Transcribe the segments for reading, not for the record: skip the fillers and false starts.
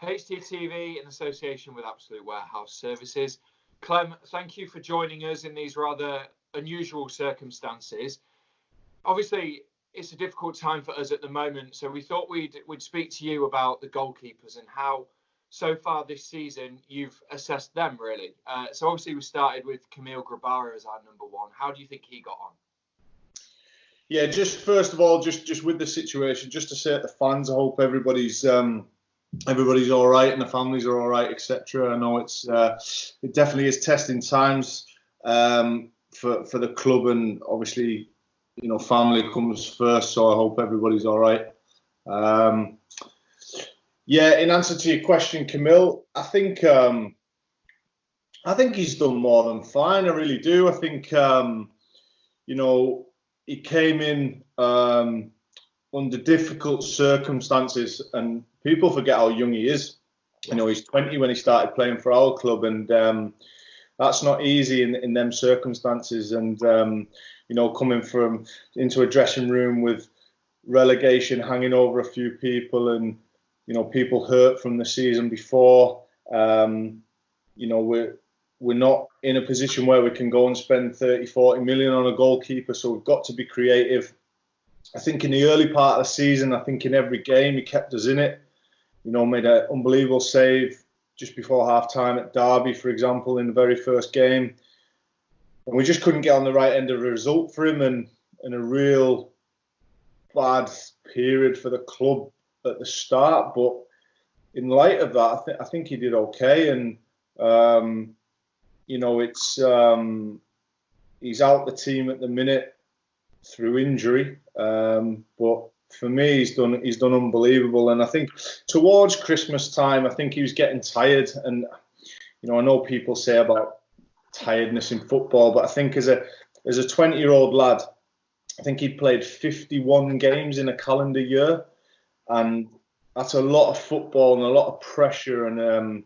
HTTV in association with Absolute Warehouse Services. Clem, thank you for joining us in these rather unusual circumstances. Obviously, it's a difficult time for us at the moment, so we thought we'd speak to you about the goalkeepers and how, so far this season, you've assessed them, really. So obviously we started with Camille Kerberos as our number one. How do you think he got on? Yeah, just first of all, just with the situation, just to say to the fans, I hope everybody's all right and the families are all right, etc. I know it definitely is testing times for the club, and obviously, family comes first. So I hope everybody's all right. Yeah, in answer to your question, Camille, I think he's done more than fine. I really do. I think he came in under difficult circumstances, and people forget how young he is. He's 20 when he started playing for our club, and that's not easy in them circumstances. And coming into a dressing room with relegation hanging over a few people, and people hurt from the season before. We're not in a position where we can go and spend 30, 40 million on a goalkeeper, so we've got to be creative. I think in the early part of the season, I think in every game he kept us in it. Made an unbelievable save just before half-time at Derby, for example, in the very first game. And we just couldn't get on the right end of the result for him, and a real bad period for the club at the start. But in light of that, I think he did okay. And, he's out the team at the minute through injury. But for me, he's done unbelievable. And I think towards Christmas time, I think he was getting tired. And, I know people say about tiredness in football, but I think as a 20-year-old lad, I think he played 51 games in a calendar year. And that's a lot of football and a lot of pressure. And,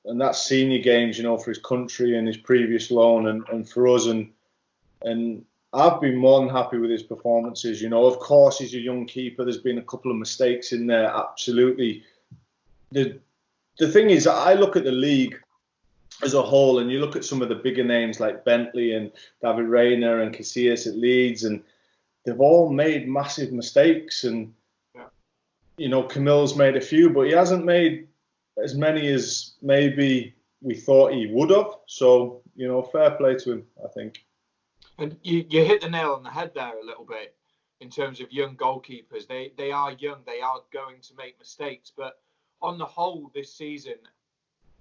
and that's senior games, for his country and his previous loan and for us. And I've been more than happy with his performances. Of course, he's a young keeper. There's been a couple of mistakes in there, absolutely. The thing is, I look at the league as a whole, and you look at some of the bigger names like Bentley and David Rayner and Casillas at Leeds, and they've all made massive mistakes. And, Camille's made a few, but he hasn't made as many as maybe we thought he would have. So, fair play to him, I think. And you hit the nail on the head there a little bit in terms of young goalkeepers. They are young. They are going to make mistakes. But on the whole this season,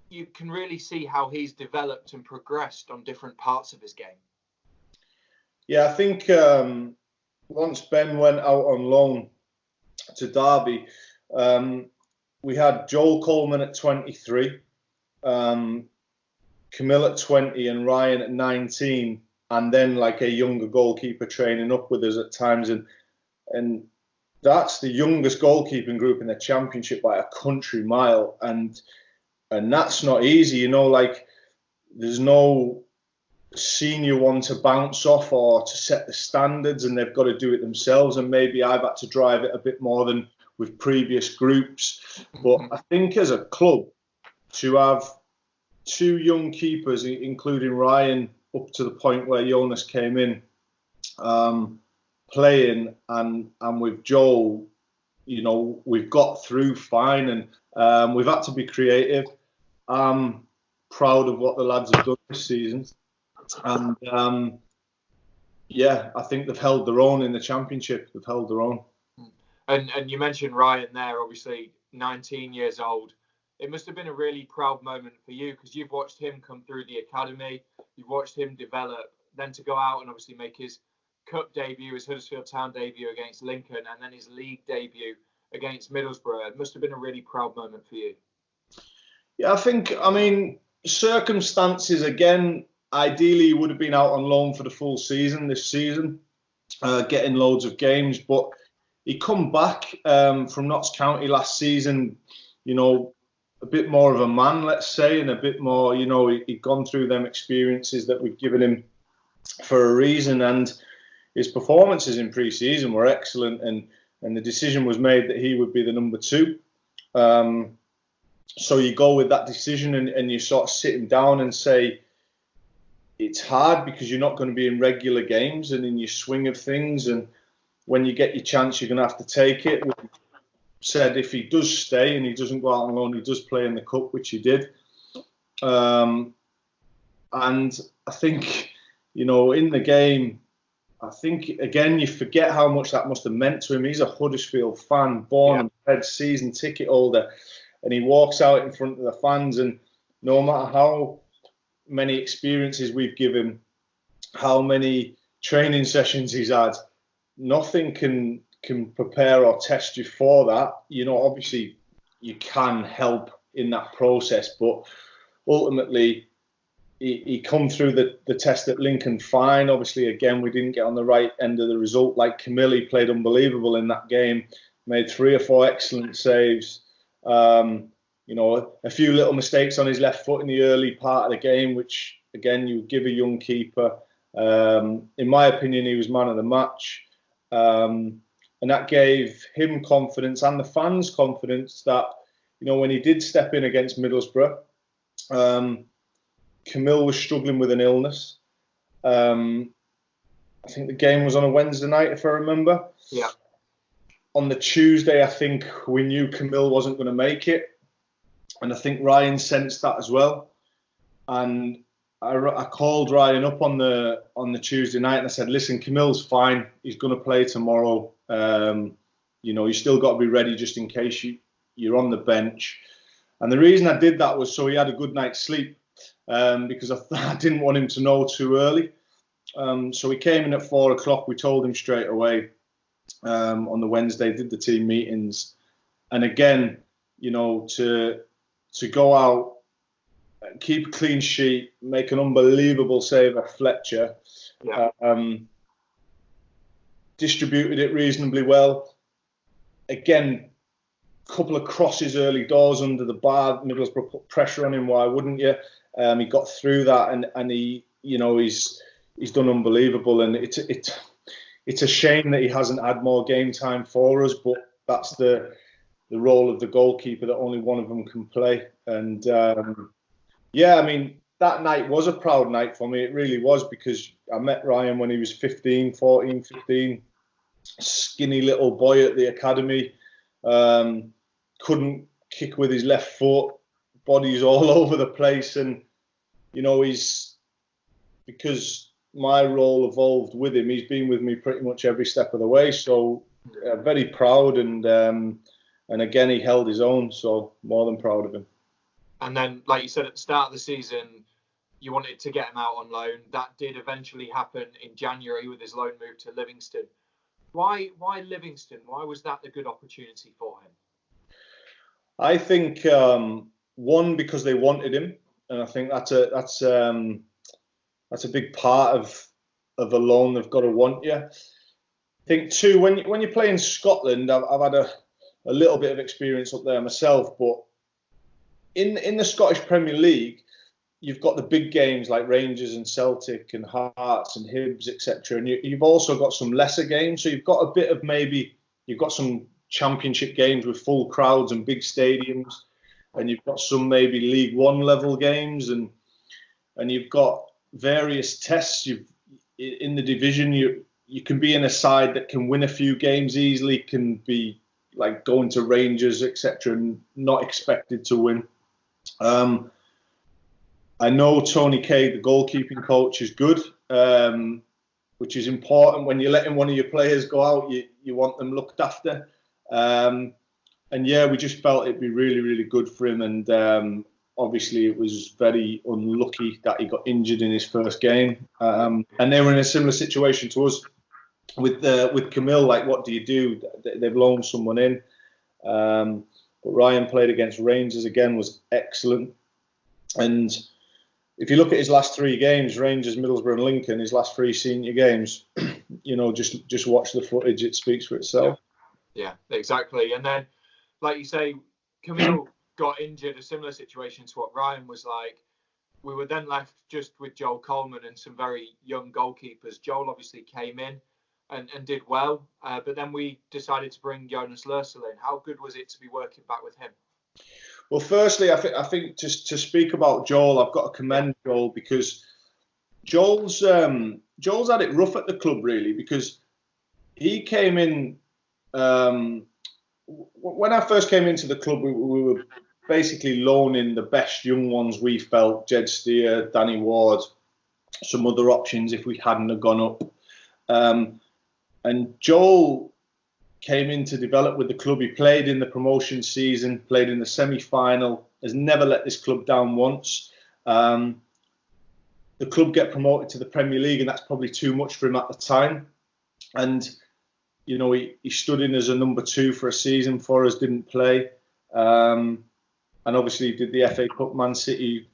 you can really see how he's developed and progressed on different parts of his game. Yeah, I think once Ben went out on loan to Derby, we had Joel Coleman at 23, Camille at 20 and Ryan at 19, and then like a younger goalkeeper training up with us at times. And that's the youngest goalkeeping group in the Championship by a country mile. And that's not easy, there's no senior one to bounce off or to set the standards, and they've got to do it themselves. And maybe I've had to drive it a bit more than with previous groups. But I think as a club, to have two young keepers, including Ryan, up to the point where Jonas came in, playing, and with Joel, we've got through fine, and we've had to be creative. I'm proud of what the lads have done this season. And, I think they've held their own in the Championship. They've held their own. And you mentioned Ryan there, obviously 19 years old. It must have been a really proud moment for you, because you've watched him come through the academy, you've watched him develop, then to go out and obviously make his cup debut, his Huddersfield Town debut against Lincoln, and then his league debut against Middlesbrough. It must have been a really proud moment for you. Yeah, I mean, circumstances, again, ideally he would have been out on loan for the full season this season, getting loads of games, but he come back from Notts County last season, a bit more of a man, let's say, and a bit more, he'd gone through them experiences that we've given him for a reason, and his performances in pre-season were excellent, and the decision was made that he would be the number 2. So you go with that decision and you sort of sit him down and say, it's hard because you're not going to be in regular games and in your swing of things. And when you get your chance, you're going to have to take it. We said if he does stay and he doesn't go out on loan, he does play in the cup, which he did. And I think, in the game, I think, again, you forget how much that must have meant to him. He's a Huddersfield fan, born and bred, season ticket holder. And he walks out in front of the fans, and no matter how many experiences we've given, how many training sessions he's had, nothing can prepare or test you for that. Obviously you can help in that process, but ultimately he come through the test at Lincoln fine. Obviously, again, we didn't get on the right end of the result. Like Camille, played unbelievable in that game, made 3 or 4 excellent saves. A few little mistakes on his left foot in the early part of the game, which, again, you give a young keeper. In my opinion, he was man of the match. And that gave him confidence and the fans confidence that, when he did step in against Middlesbrough, Camille was struggling with an illness. I think the game was on a Wednesday night, if I remember. Yeah. On the Tuesday, I think we knew Camille wasn't going to make it. And I think Ryan sensed that as well. And I called Ryan up on the Tuesday night and I said, listen, Camille's fine. He's going to play tomorrow. You still got to be ready just in case you're on the bench. And the reason I did that was so he had a good night's sleep, because I didn't want him to know too early. So he came in at 4 o'clock. We told him straight away on the Wednesday, did the team meetings. And again, to go out, keep a clean sheet, make an unbelievable save at Fletcher, distributed it reasonably well. Again, couple of crosses early doors under the bar. Middlesbrough put pressure on him. Why wouldn't you? He got through that, and he, he's done unbelievable. And it's a shame that he hasn't had more game time for us. But that's the role of the goalkeeper, that only one of them can play. And that night was a proud night for me. It really was, because I met Ryan when he was 15, skinny little boy at the academy. Couldn't kick with his left foot, body's all over the place. And, he's, because my role evolved with him, he's been with me pretty much every step of the way. So very proud. And again, he held his own. So more than proud of him. And then, like you said, at the start of the season, you wanted to get him out on loan. That did eventually happen in January with his loan move to Livingston. Why Livingston? Why was that a good opportunity for him? I think one, because they wanted him, and I think that's a big part of a loan. They've got to want you. I think two, when you play in Scotland, I've had a little bit of experience up there myself, but in the Scottish Premier League, you've got the big games like Rangers and Celtic and Hearts and Hibs, etc. And you've also got some lesser games. So you've got a bit of you've got some championship games with full crowds and big stadiums. And you've got some maybe League One level games. And you've got various tests. In the division, you can be in a side that can win a few games easily, can be like going to Rangers, etc., and not expected to win. I know Tony Kay, the goalkeeping coach, is good, which is important. When you're letting one of your players go out, you want them looked after. And we just felt it'd be really, really good for him. And obviously, it was very unlucky that he got injured in his first game. And they were in a similar situation to us with Camille. Like, what do you do? They've loaned someone in. But Ryan played against Rangers again, was excellent. And if you look at his last 3 games, Rangers, Middlesbrough and Lincoln, his last 3 senior games, just watch the footage. It speaks for itself. Yeah, exactly. And then, like you say, Camille got injured, a similar situation to what Ryan was like. We were then left just with Joel Coleman and some very young goalkeepers. Joel obviously came in. and did well. But then we decided to bring Jonas Lossl in. How good was it to be working back with him? Well, firstly, I think just to speak about Joel, I've got to commend Joel, because Joel's had it rough at the club, really, because he came in. When I first came into the club, we were basically loaning the best young ones we felt: Jed Steer, Danny Ward, some other options if we hadn't have gone up. And Joel came in to develop with the club. He played in the promotion season, played in the semi-final, has never let this club down once. The club get promoted to the Premier League, and that's probably too much for him at the time. And, you know, he stood in as a number 2 for a season for us, didn't play. And obviously did the FA Cup, Man City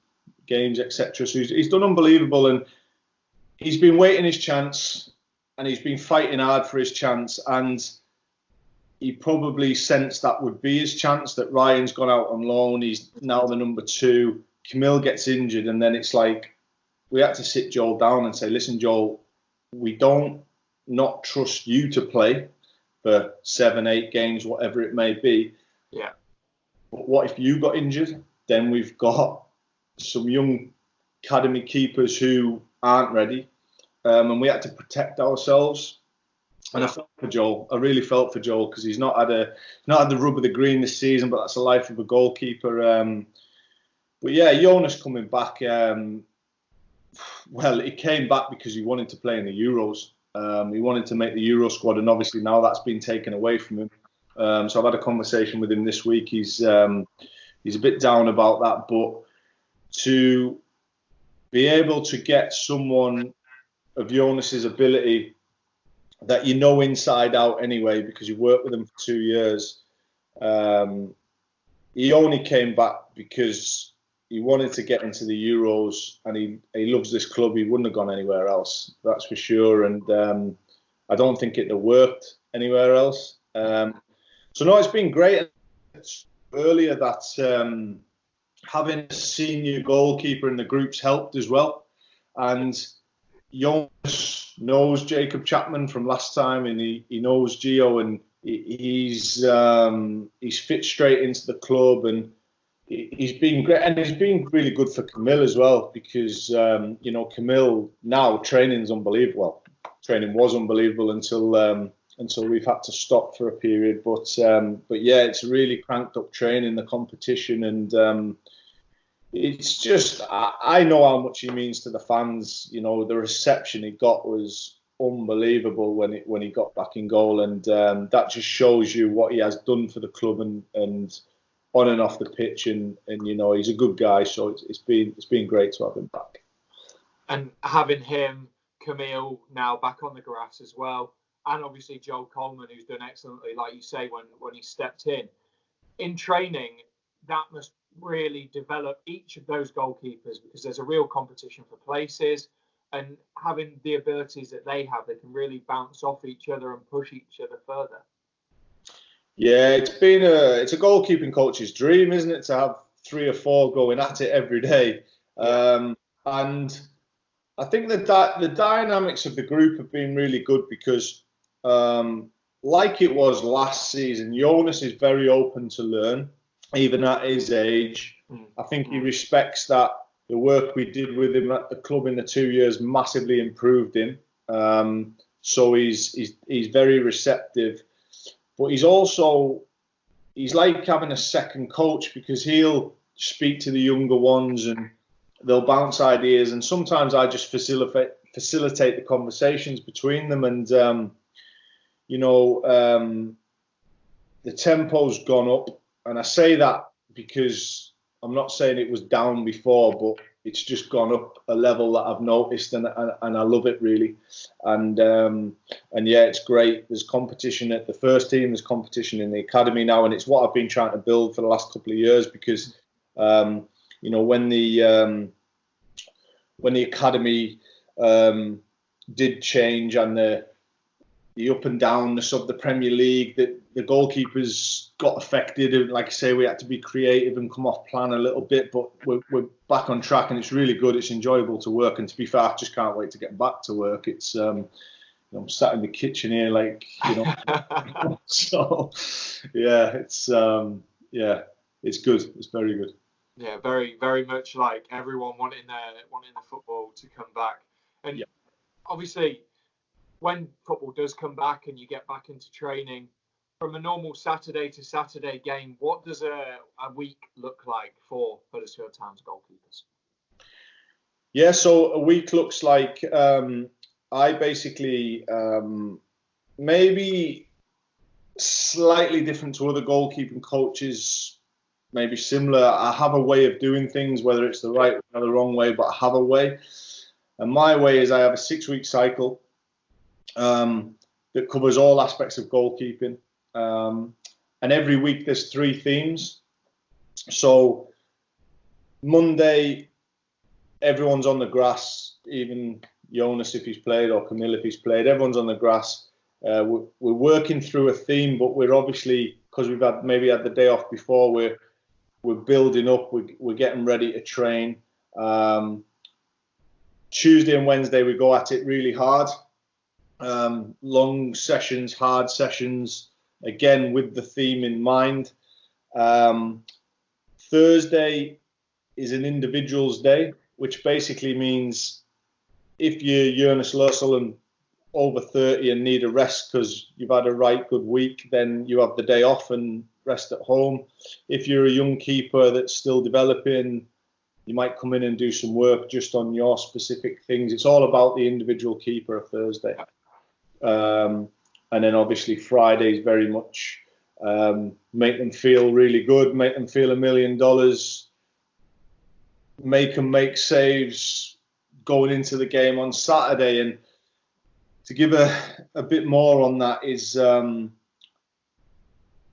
games, etc. So he's done unbelievable, and he's been waiting his chance, and he's been fighting hard for his chance. And he probably sensed that would be his chance, that Ryan's gone out on loan. He's now the number 2. Camille gets injured, and then it's like we had to sit Joel down and say, listen, Joel, we don't not trust you to play for 7, 8 games, whatever it may be. Yeah. But what if you got injured? Then we've got some young academy keepers who aren't ready, and we had to protect ourselves. And I felt for Joel. I really felt for Joel, because he's not had the rub of the green this season, but that's the life of a goalkeeper. But yeah, Jonas coming back. Well, he came back because he wanted to play in the Euros. He wanted to make the Euro squad, and obviously now that's been taken away from him. So I've had a conversation with him this week. He's a bit down about that, but to be able to get someone of Jonas's ability that you know inside out anyway, because you worked with him for 2 years. He only came back because he wanted to get into the Euros, and he loves this club. He wouldn't have gone anywhere else, that's for sure. And I don't think it'd have worked anywhere else. So no, it's been great. Earlier that having a senior goalkeeper in the group's helped as well. And Jonas knows Jacob Chapman from last time, and he knows Gio, and he's fit straight into the club, and he's been great. And he's been really good for Camille as well, because you know, Camille now training's unbelievable. Well, training was unbelievable until we've had to stop for a period. But yeah, it's really cranked up training, the competition, and it's just, I know how much he means to the fans. You know, the reception he got was unbelievable when he got back in goal, and that just shows you what he has done for the club and on and off the pitch, and you know, he's a good guy. So it's been great to have him back. And having him, Camille now back on the grass as well, and obviously Joel Coleman, who's done excellently, like you say, when he stepped in training, that must really develop each of those goalkeepers, because there's a real competition for places, and having the abilities that they have, they can really bounce off each other and push each other further. Yeah, it's a goalkeeping coach's dream, isn't it, to have 3 or 4 going at it every day. And I think the dynamics of the group have been really good, because like it was last season, Jonas is very open to learn, even at his age. I think he respects that the work we did with him at the club in the 2 years massively improved him. So he's very receptive. But he's like having a second coach, because he'll speak to the younger ones and they'll bounce ideas. And sometimes I just facilitate the conversations between them. And, you know, the tempo's gone up. And I say that because I'm not saying it was down before, but it's just gone up a level that I've noticed, and I love it really. And yeah, it's great. There's competition at the first team. There's competition in the academy now, and it's what I've been trying to build for the last couple of years, because you know, when the academy did change, and the up and downness of the Premier League, that the goalkeepers got affected. And like I say, we had to be creative and come off plan a little bit, but we're back on track, and it's really good. It's enjoyable to work, and to be fair, I just can't wait to get back to work. It's I'm sat in the kitchen here, like, So, yeah, it's it's good. It's very good. Yeah, very, very much like everyone wanting the football to come back. And obviously, when football does come back and you get back into training, from a normal Saturday to Saturday game, what does a week look like for Huddersfield Town's goalkeepers? Yeah, so a week looks like I basically maybe slightly different to other goalkeeping coaches, maybe similar. I have a way of doing things, whether it's the right or the wrong way, but I have a way. And my way is I have a 6-week cycle that covers all aspects of goalkeeping. And every week there's 3 themes. So Monday, everyone's on the grass, even Jonas if he's played or Camille if he's played. Everyone's on the grass. We're working through a theme, but we're obviously, because we've had the day off before, we're building up. We're getting ready to train. Tuesday and Wednesday we go at it really hard. Long sessions, hard sessions, again with the theme in mind. Thursday is an individuals day, which basically means if you're Jonas Lossl and over 30 and need a rest because you've had a right good week, then you have the day off and rest at home. If you're a young keeper that's still developing, you might come in and do some work just on your specific things. It's all about the individual keeper of Thursday. And then obviously Friday is very much make them feel really good, make them feel $1 million, make them make saves going into the game on Saturday. And to give a bit more on that is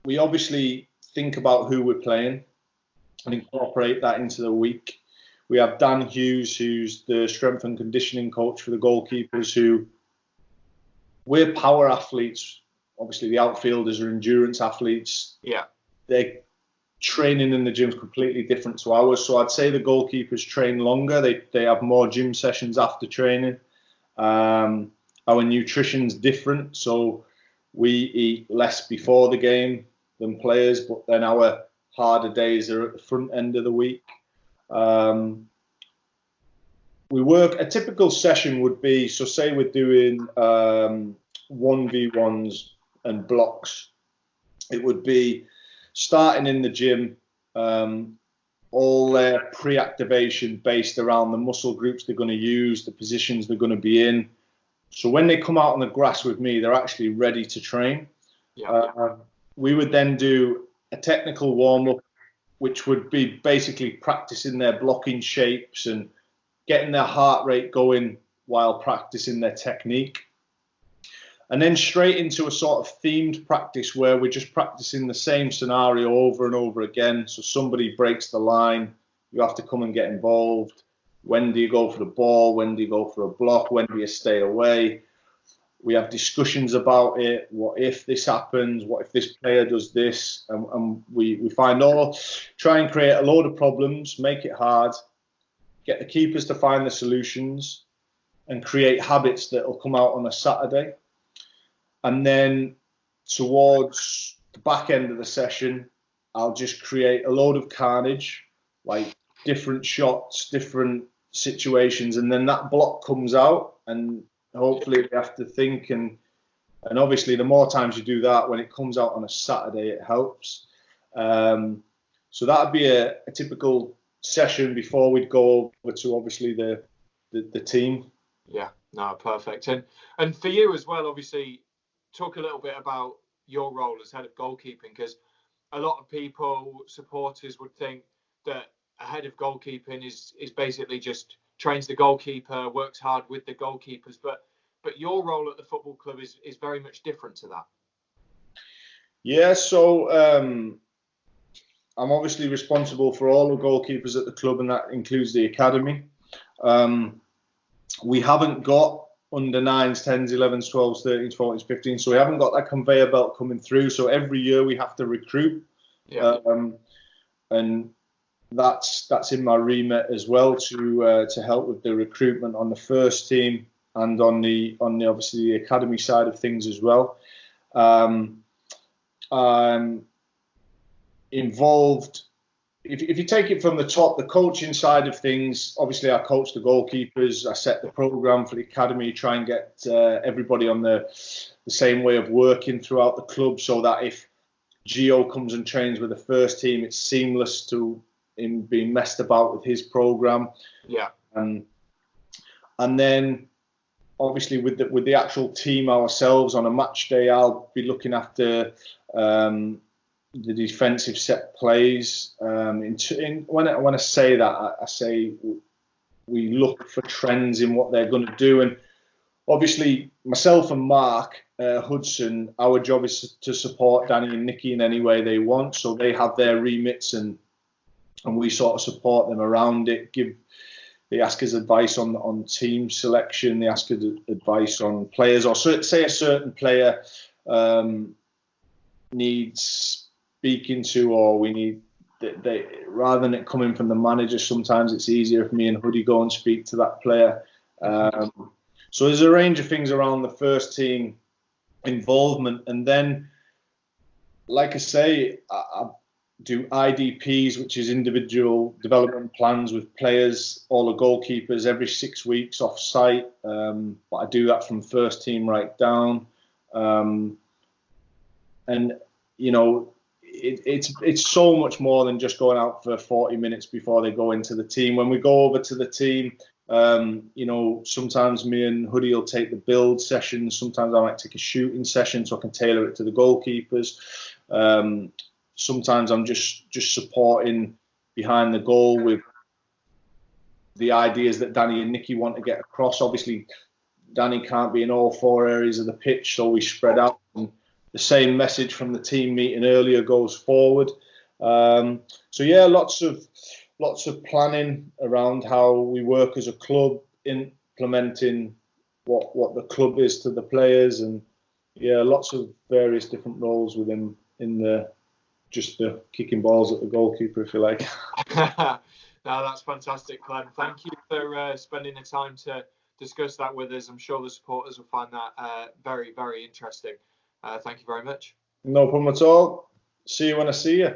we obviously think about who we're playing and incorporate that into the week. We have Dan Hughes, who's the strength and conditioning coach for the goalkeepers, who we're power athletes. Obviously, the outfielders are endurance athletes. Yeah. Their training in the gym is completely different to ours. So I'd say the goalkeepers train longer. They have more gym sessions after training. Our nutrition's different. So we eat less before the game than players, but then our harder days are at the front end of the week. We work, a typical session would be, so say we're doing 1v1s and blocks. It would be starting in the gym, all their pre-activation based around the muscle groups they're going to use, the positions they're going to be in. So when they come out on the grass with me, they're actually ready to train. We would then do a technical warm-up, which would be basically practicing their blocking shapes and getting their heart rate going while practicing their technique. And then straight into a sort of themed practice where we're just practicing the same scenario over and over again. So somebody breaks the line, you have to come and get involved. When do you go for the ball? When do you go for a block? When do you stay away? We have discussions about it. What if this happens? What if this player does this? And we try and create a load of problems, make it hard, get the keepers to find the solutions and create habits that will come out on a Saturday. And then towards the back end of the session, I'll just create a load of carnage, like different shots, different situations. And then that block comes out and hopefully we have to think. And obviously the more times you do that, when it comes out on a Saturday, it helps. So that'd be a typical session before we'd go over to obviously the team. Yeah, no, perfect. And for you as well, obviously, talk a little bit about your role as head of goalkeeping, because a lot of people, supporters, would think that a head of goalkeeping is basically just trains the goalkeeper, works hard with the goalkeepers, but your role at the football club is very much different to that. Yeah, so I'm obviously responsible for all the goalkeepers at the club, and that includes the academy. We haven't got under 9s, 10s, 11s, 12s, 13s, 14s, 15s, so we haven't got that conveyor belt coming through. So every year we have to recruit, and that's in my remit as well to help with the recruitment on the first team. and on the obviously the academy side of things as well. I'm involved. If you take it from the top, the coaching side of things, obviously I coach the goalkeepers. I set the program for the academy, try and get everybody on the same way of working throughout the club, so that if Gio comes and trains with the first team, it's seamless to him being messed about with his program. Yeah. And then obviously with the actual team ourselves on a match day, I'll be looking after the defensive set plays. When I say that, I say we look for trends in what they're going to do. And obviously, myself and Mark Hudson, our job is to support Danny and Nicky in any way they want. So they have their remits, and we sort of support them around it. They ask us advice on team selection. They ask us advice on players, or say a certain player needs speaking to, or we need rather than it coming from the manager. Sometimes it's easier if me and Hoodie go and speak to that player. So there's a range of things around the first team involvement, and then, like I say, I do IDPs, which is individual development plans with players, all the goalkeepers, every 6 weeks off site. But I do that from first team right down, and you know, it's so much more than just going out for 40 minutes before they go into the team. When we go over to the team, you know, sometimes me and Hoodie will take the build sessions. Sometimes I might take a shooting session so I can tailor it to the goalkeepers. Sometimes I'm just supporting behind the goal with the ideas that Danny and Nicky want to get across. Obviously, Danny can't be in all 4 areas of the pitch, so we spread out. And the same message from the team meeting earlier goes forward. So yeah, lots of planning around how we work as a club, implementing what the club is to the players, and yeah, lots of various different roles within the kicking balls at the goalkeeper, if you like. No, that's fantastic, Clem. Thank you for spending the time to discuss that with us. I'm sure the supporters will find that very, very interesting. Thank you very much. No problem at all. See you when I see you.